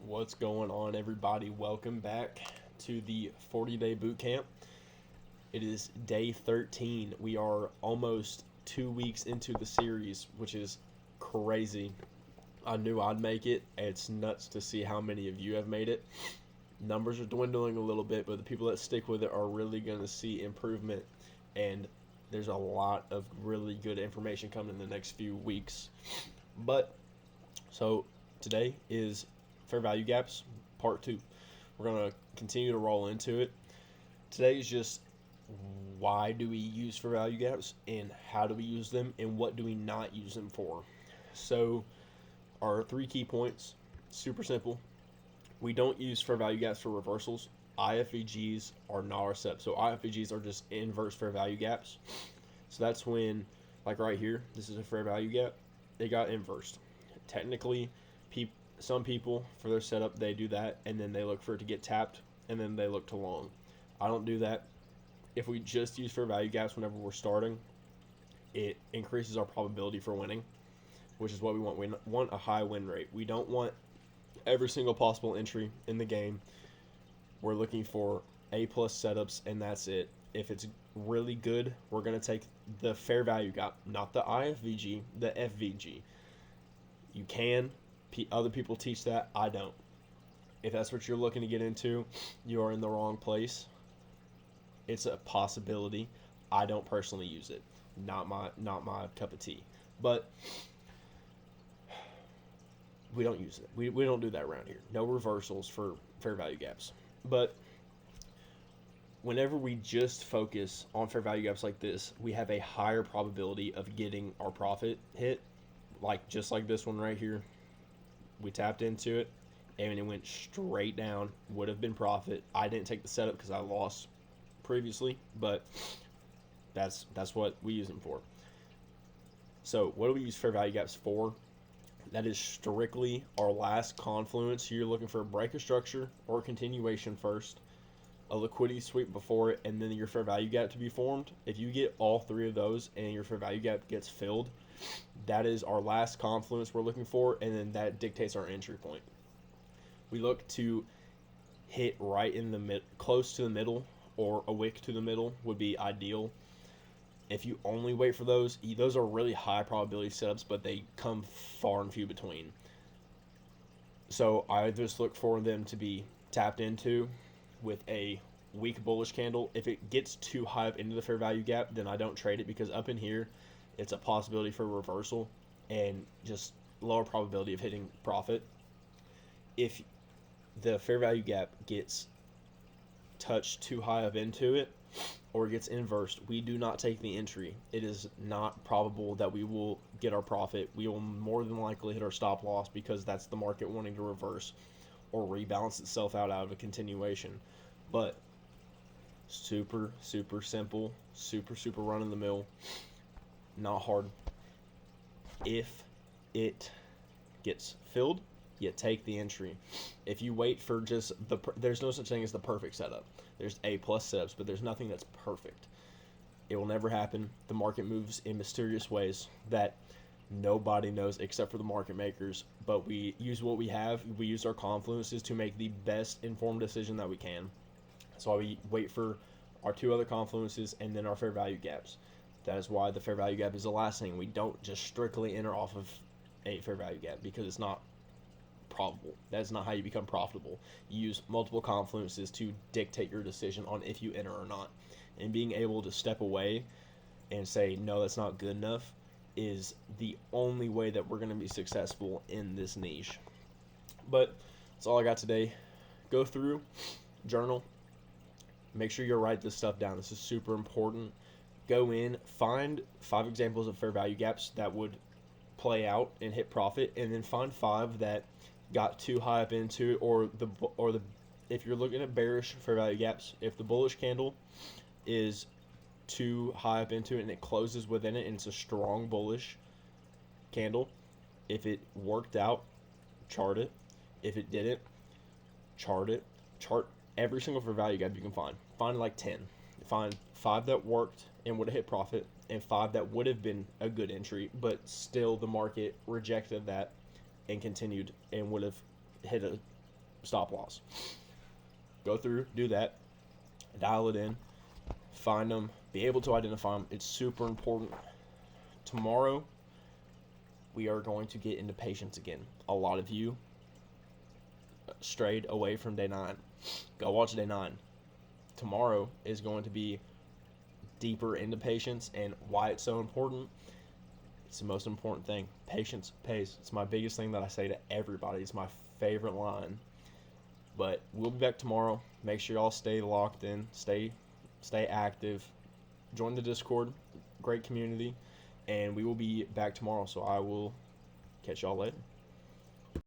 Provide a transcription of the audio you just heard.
What's going on, everybody? Welcome back to the 40-day bootcamp. It is day 13. We are almost 2 weeks into the series, which is crazy. I knew I'd make it. It's nuts to see how many of you have made it. Numbers are dwindling a little bit, but the people that stick with it are really going to see improvement. And there's a lot of really good information coming in the next few weeks. So today is fair value gaps, part 2. We're going to continue to roll into it. Today is just why do we use fair value gaps and how do we use them and what do we not use them for. So our 3 key points, super simple. We don't use fair value gaps for reversals. IFVGs are not our setup. So IFVGs are just inverse fair value gaps. So that's when, like right here, this is a fair value gap. It got inversed. Technically, some people, for their setup, they do that, and then they look for it to get tapped, and then they look to long. I don't do that. If we just use fair value gaps whenever we're starting, it increases our probability for winning, which is what we want. We want a high win rate. We don't want every single possible entry in the game. We're looking for A-plus setups, and that's it. If it's really good, we're going to take the fair value gap, not the IFVG, the FVG. You can. Other people teach that. I don't. If that's what you're looking to get into, you are in the wrong place. It's a possibility. I don't personally use it. Not my cup of tea. But we don't use it. We don't do that around here. No reversals for fair value gaps. But whenever we just focus on fair value gaps like this, we have a higher probability of getting our profit hit. Just like this one right here. We tapped into it, and it went straight down. Would have been profit. I didn't take the setup because I lost previously, but that's what we use them for. So what do we use fair value gaps for? That is strictly our last confluence. You're looking for a break of structure or a continuation first, a liquidity sweep before it, and then your fair value gap to be formed. If you get all 3 of those and your fair value gap gets filled, that is our last confluence we're looking for, and then that dictates our entry point. We look to hit right in the close to the middle, or a wick to the middle would be ideal. If you only wait for those are really high probability setups, but they come far and few between. So I just look for them to be tapped into with a weak bullish candle. If it gets too high up into the fair value gap, then I don't trade it, because up in here, it's a possibility for reversal and just lower probability of hitting profit. If the fair value gap gets touched too high up into it or gets inversed, we do not take the entry. It is not probable that we will get our profit. We will more than likely hit our stop loss, because that's the market wanting to reverse or rebalance itself out of a continuation. But super simple, super run of the mill. Not hard. If it gets filled, you take the entry. If you wait for just there's no such thing as the perfect setup. There's A-plus setups, but there's nothing that's perfect. It will never happen. The market moves in mysterious ways that nobody knows except for the market makers. But we use what we have. We use our confluences to make the best informed decision that we can. That's why we wait for our 2 other confluences and then our fair value gaps. That is why the fair value gap is the last thing. We don't just strictly enter off of a fair value gap, because it's not probable. That is not how you become profitable. You use multiple confluences to dictate your decision on if you enter or not. And being able to step away and say, no, that's not good enough, is the only way that we're going to be successful in this niche. But that's all I got today. Go through, journal, make sure you write this stuff down. This is super important. Go in, find 5 examples of fair value gaps that would play out and hit profit, and then find 5 that got too high up into it, or the if you're looking at bearish fair value gaps, if the bullish candle is too high up into it and it closes within it and it's a strong bullish candle, if it worked out, chart it. If it didn't, chart it. Chart every single fair value gap you can find. Find like 10. Find 5 that worked and would have hit profit, and 5 that would have been a good entry, but still the market rejected that and continued and would have hit stop loss. Go through, do that, dial it in, find them, be able to identify them. It's super important. Tomorrow, we are going to get into patience again. A lot of you strayed away from day 9. Go watch day 9. Tomorrow is going to be deeper into patience and why it's so important. It's the most important thing. Patience pays. It's my biggest thing that I say to everybody. It's my favorite line. But we'll be back tomorrow. Make sure y'all stay locked in. Stay active. Join the Discord. Great community. And we will be back tomorrow. So I will catch y'all later.